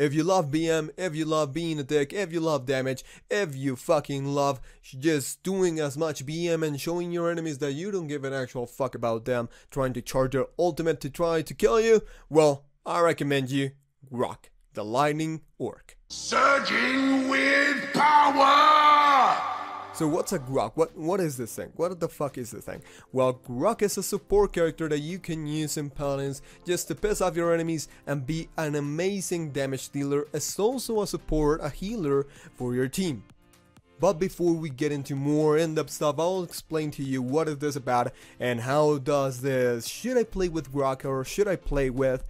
If you love BM, if you love being a dick, if you love damage, if you fucking love just doing as much BM and showing your enemies that you don't give an actual fuck about them, trying to charge their ultimate to try to kill you, well, I recommend you Grohk, the Lightning Orc. Surging with power! So what's a Grohk? What is this thing? What the fuck is this thing? Well, Grohk is a support character that you can use in Paladins just to piss off your enemies and be an amazing damage dealer. It's also a support, a healer for your team. But before we get into more in-depth stuff, I'll explain to you what is this about and how does this, should I play with Grohk or should I play with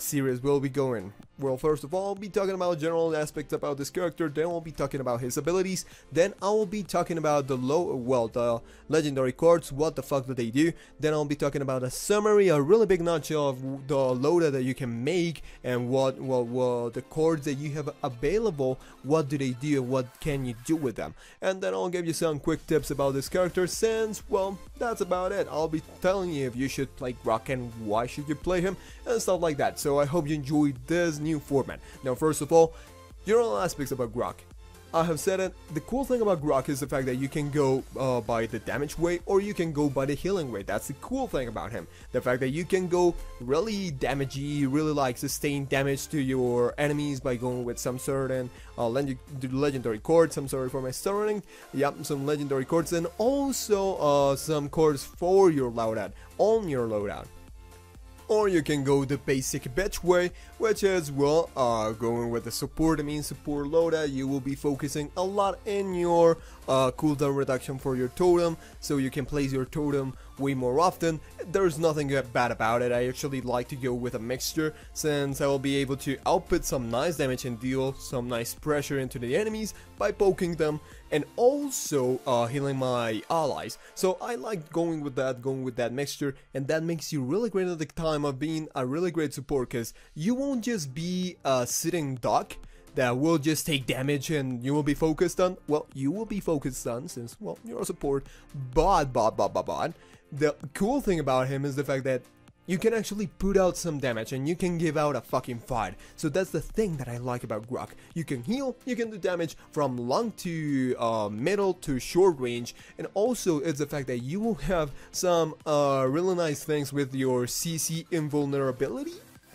series will be going. Well, first of all, I'll be talking about general aspects about this character, then I'll be talking about his abilities, then I will be talking about the the legendary cards, what the fuck do they do, then I'll be talking about a summary, a really big nutshell of the loadout that you can make and what the cards that you have available, what do they do and what can you do with them. And then I'll give you some quick tips about this character since, well, that's about it. I'll be telling you if you should play Grohk and why should you play him and stuff like that. So I hope you enjoyed this new format. Now, first of all, general aspects about Grohk. I have said it, the cool thing about Grohk is the fact that you can go by the damage way or you can go by the healing way. That's the cool thing about him. The fact that you can go really damagey, really like sustain damage to your enemies by going with some certain legendary cards. I'm sorry for my stuttering. Yep, some legendary cards and also some cards for your loadout, on your loadout. Or you can go the basic bitch way, which is, well, going with the support. I mean, support loadout, you will be focusing a lot in your cooldown reduction for your totem, so you can place your totem way more often. There's nothing bad about it. I actually like to go with a mixture, since I will be able to output some nice damage and deal some nice pressure into the enemies by poking them, and also healing my allies. So I like going with that mixture, and that makes you really great at the time of being a really great support, because you won't just be a sitting duck that will just take damage and you will be focused on. Well, you will be focused on since, well, you're a support, but the cool thing about him is the fact that you can actually put out some damage and you can give out a fucking fight. So that's the thing that I like about Grohk. You can heal, you can do damage from long to middle to short range, and also it's the fact that you will have some really nice things with your CC invulnerability.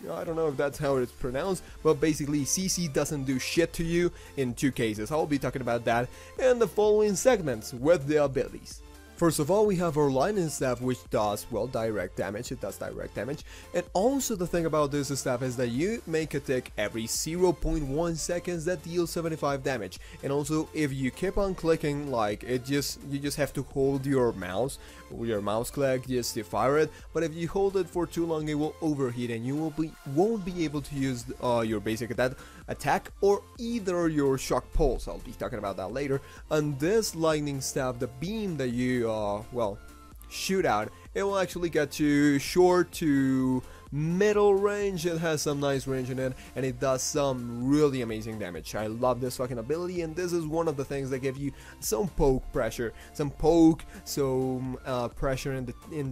I don't know if that's how it's pronounced, but basically CC doesn't do shit to you in two cases. I'll be talking about that in the following segments with the abilities. First of all, we have our lightning staff, which does, well, direct damage. It does direct damage. And also the thing about this staff is that you make a tick every 0.1 seconds that deals 75 damage. And also, if you keep on clicking, like, you just have to hold your mouse click just to fire it. But if you hold it for too long, it will overheat and you won't be able to use your basic attack or either your shock pulse. I'll be talking about that later. And this lightning staff, the beam that you well, shoot out, it will actually get you short to middle range. It has some nice range in it and it does some really amazing damage. I love this fucking ability, and this is one of the things that give you some pressure in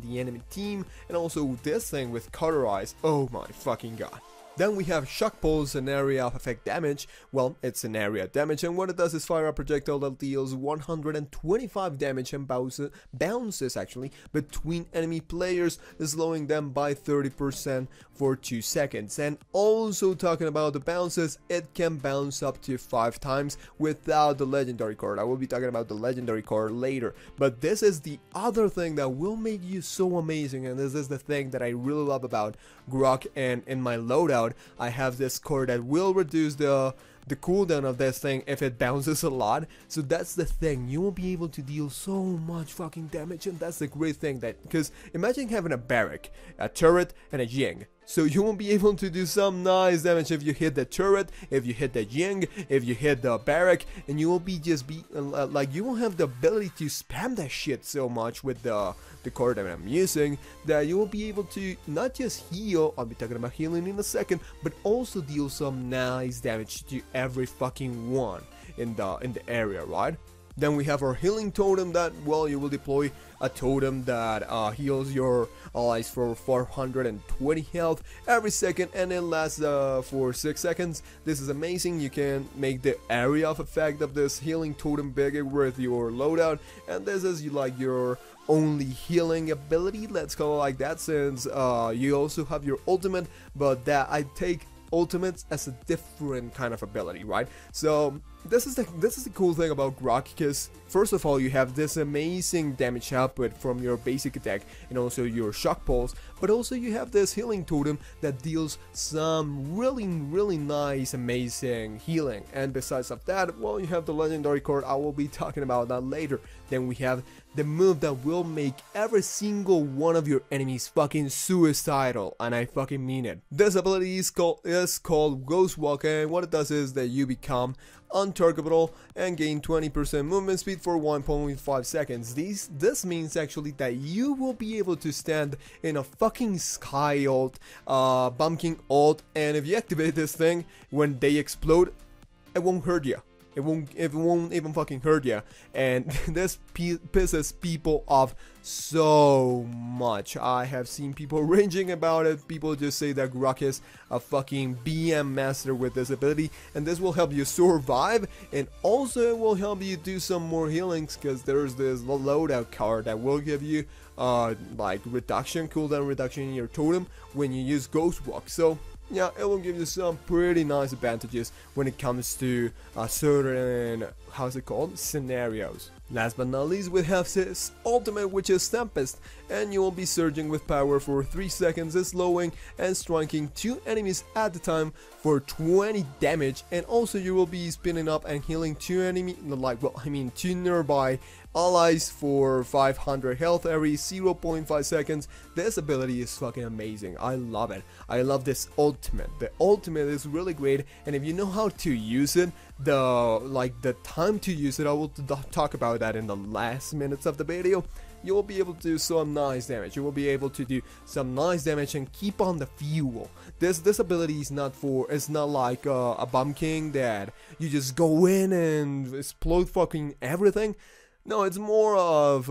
the enemy team, and also this thing with cauterize. Oh my fucking god. Then we have Shock Pulse, an area of effect damage. Well, it's an area damage, and what it does is fire a projectile that deals 125 damage and bounces actually between enemy players, slowing them by 30% for 2 seconds. And also talking about the bounces, it can bounce up to 5 times without the legendary card. I will be talking about the legendary card later, but this is the other thing that will make you so amazing, and this is the thing that I really love about Grohk. And in my loadout, I have this card that will reduce the cooldown of this thing if it bounces a lot. So that's the thing, you will be able to deal so much fucking damage, and that's the great thing, that because imagine having a barrack, a turret, and a Ying. So you won't be able to do some nice damage if you hit the turret, if you hit the Ying, if you hit the barrack, and you will be like, you won't have the ability to spam that shit so much with the card that I'm using, that you will be able to not just heal, I'll be talking about healing in a second, but also deal some nice damage to every fucking one in the area, right? Then we have our healing totem that, well, you will deploy a totem that heals your allies for 420 health every second, and it lasts for 6 seconds. This is amazing. You can make the area of effect of this healing totem bigger with your loadout, and this is your only healing ability, let's call it like that, since you also have your ultimate, but that I take ultimates as a different kind of ability, right? So this is the cool thing about Grohk, because first of all you have this amazing damage output from your basic attack and also your shock pulse, but also you have this healing totem that deals some really nice amazing healing. And besides of that, well, you have the legendary card. I will be talking about that later. Then we have the move that will make every single one of your enemies fucking suicidal, and I fucking mean it. This ability is called Grohk, and what it does is that you become untargetable and gain 20% movement speed for 1.5 seconds. This means actually that you will be able to stand in a fucking sky ult, bumpkin ult, and if you activate this thing, when they explode, it won't hurt you. It won't even fucking hurt you, and this pisses people off so much. I have seen people raging about it. People just say that Grohk is a fucking BM master with this ability, and this will help you survive, and also it will help you do some more healings, because there's this loadout card that will give you like cooldown reduction in your totem when you use Ghost Walk. So yeah, it will give you some pretty nice advantages when it comes to certain, scenarios. Last but not least, we have this ultimate, which is Tempest, and you will be surging with power for 3 seconds, slowing and striking 2 enemies at a time for 20 damage, and also you will be spinning up and healing 2 nearby allies for 500 health every 0.5 seconds. This ability is fucking amazing. I love it. I love this ultimate. The ultimate is really great, and if you know how to use it, the time to use it, I will talk about that in the last minutes of the video. You will be able to do some nice damage. You will be able to do some nice damage and keep on the fuel. This ability is not like a Bomb King that you just go in and explode fucking everything. No, it's more of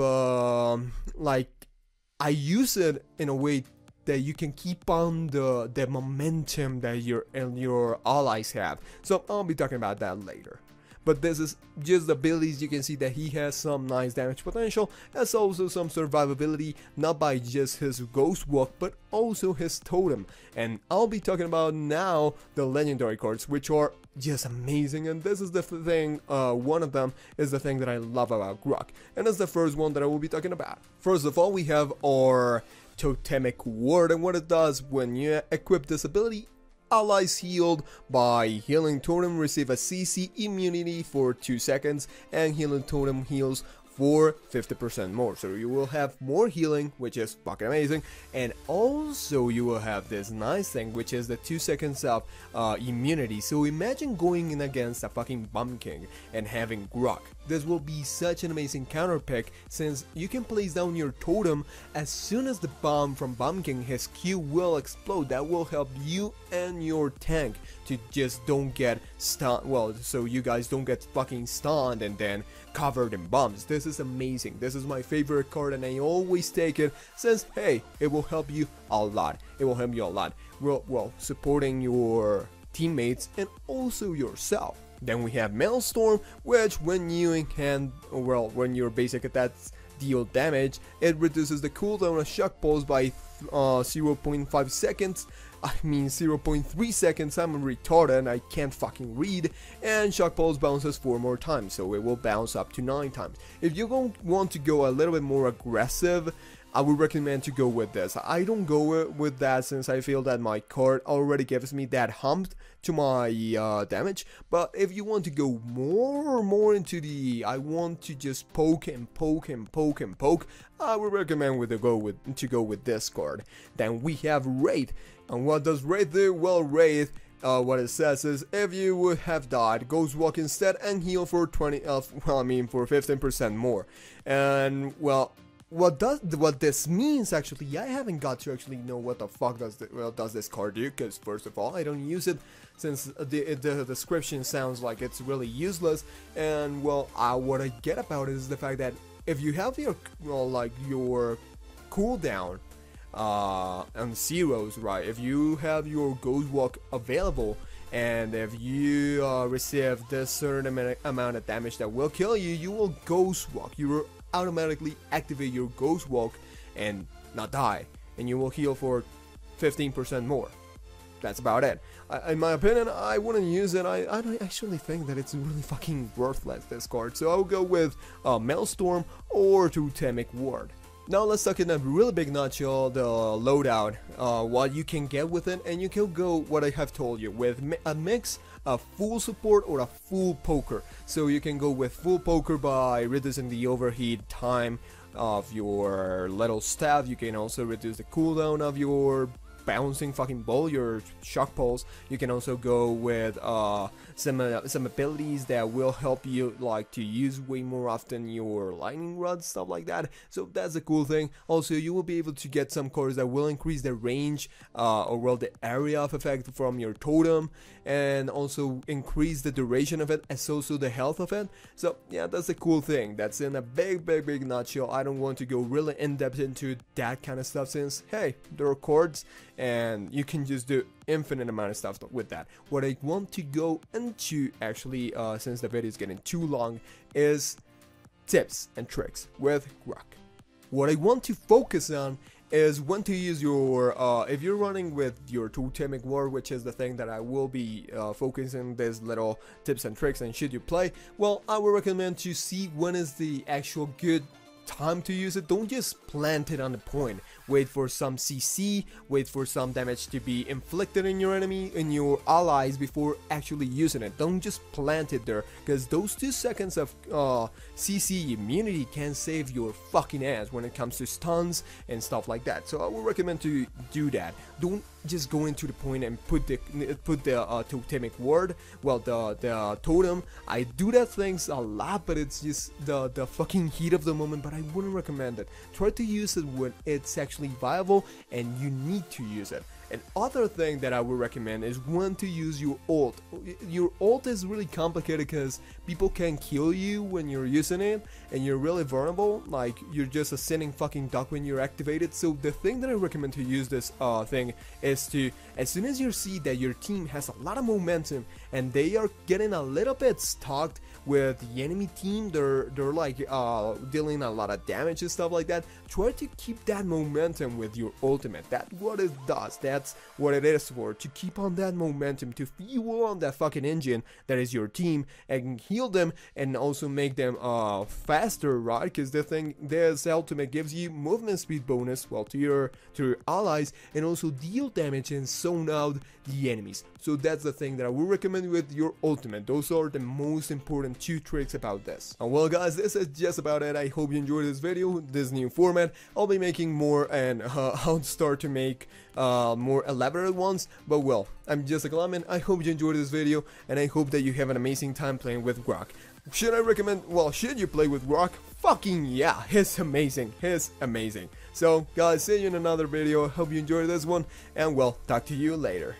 I use it in a way that you can keep on the momentum that your allies have. So I'll be talking about that later. But this is just the abilities. You can see that he has some nice damage potential, as also some survivability, not by just his Ghost Walk, but also his totem. And I'll be talking about now the legendary cards, which are just amazing, and this is the thing, one of them is the thing that I love about Grohk, and that's the first one that I will be talking about. First of all, we have our Totemic Ward, and what it does when you equip this ability, allies healed by Healing Totem receive a CC immunity for 2 seconds, and Healing Totem heals for 50% more, so you will have more healing, which is fucking amazing, and also you will have this nice thing, which is the 2 seconds of immunity. So imagine going in against a fucking Bomb King and having Grohk. This will be such an amazing counter pick, since you can place down your totem as soon as the bomb from Bomb King, his Q will explode. That will help you and your tank to just don't get stunned, well, so you guys don't get fucking stunned and then covered in bombs. This is amazing. This is my favorite card, and I always take it, since hey, it will help you a lot. It will help you a lot. Well, supporting your teammates and also yourself. Then we have Maelstrom, which when your basic attacks deal damage, it reduces the cooldown of Shock Pulse by 0.5 seconds. I mean 0.3 seconds, I'm retarded and I can't fucking read, and Shock Pulse bounces 4 more times, so it will bounce up to 9 times. If you want to go a little bit more aggressive, I would recommend to go with this. I don't go with that, since I feel that my card already gives me that hump to my damage. But if you want to go more into the, I want to just poke and poke and poke and poke, I would recommend to go with this card. Then we have Wraith, and what does Wraith do? Well, Wraith, what it says is, if you would have died, Ghost Walk instead and heal for 15% more. And well, what this means actually, I haven't got to actually know what the fuck does this card do, because first of all, I don't use it since the description sounds like it's really useless. And well, what I get about it is the fact that if you have your your cooldown on zeros, right, if you have your Ghost Walk available, and if you receive this certain amount of damage that will kill you, you will Ghost Walk. You will automatically activate your Ghost Walk and not die, and you will heal for 15% more. That's about it. In my opinion, I wouldn't use it. I don't actually think that it's really fucking worthless, this card. So I'll go with Maelstrom or Totemic Ward. Now let's talk in a really big nutshell the loadout, what you can get with it, and you can go what I have told you with a mix of full support or a full poker. So you can go with full poker by reducing the overheat time of your little staff. You can also reduce the cooldown of your bouncing fucking ball, your shock pulse. You can also go with some abilities that will help you like to use way more often your lightning rod, stuff like that. So that's a cool thing. Also, you will be able to get some cards that will increase the range or well the area of effect from your totem, and also increase the duration of it, as also the health of it. So yeah, that's a cool thing. That's in a big nutshell. I don't want to go really in depth into that kind of stuff, since hey, there are cards and you can just do infinite amount of stuff with that. What I want to go into actually, since the video is getting too long, is tips and tricks with Grohk. What I want to focus on is when to use your, if you're running with your Totemic Ward, which is the thing that I will be focusing these little tips and tricks and should you play, well, I would recommend to see when is the actual good time to use it. Don't just plant it on the point. Wait for some CC, wait for some damage to be inflicted in your enemy, in your allies, before actually using it. Don't just plant it there, because those 2 seconds of CC immunity can save your fucking ass when it comes to stuns and stuff like that. So I would recommend to do that. Don't just go into the point and put the Totemic Ward, well, the totem. I do that things a lot, but it's just the fucking heat of the moment. But I wouldn't recommend it. Try to use it when it's actually viable and you need to use it. And other thing that I would recommend is when to use your ult. Your ult is really complicated because people can kill you when you're using it, and you're really vulnerable. Like, you're just a sitting fucking duck when you're activated. So the thing that I recommend to use this thing is to, as soon as you see that your team has a lot of momentum and they are getting a little bit stuck with the enemy team, they're like dealing a lot of damage and stuff like that, try to keep that momentum with your ultimate. That's what it does. That's what it is for, to keep on that momentum, to fuel on that fucking engine that is your team, and heal them and also make them faster, right? Because the thing, this ultimate gives you movement speed bonus, well, to your allies, and also deal damage and zone out the enemies. So that's the thing that I would recommend with your ultimate. Those are the most important 2 tricks about this. And well guys, this is just about it. I hope you enjoyed this video, this new format. I'll be making more, and I'll start to make more elaborate ones, but well, I'm JustAColombian. I hope you enjoyed this video, and I hope that you have an amazing time playing with Grohk. Should I recommend, well, should you play with Grohk? Fucking yeah, he's amazing, So guys, see you in another video. I hope you enjoyed this one, and well, talk to you later.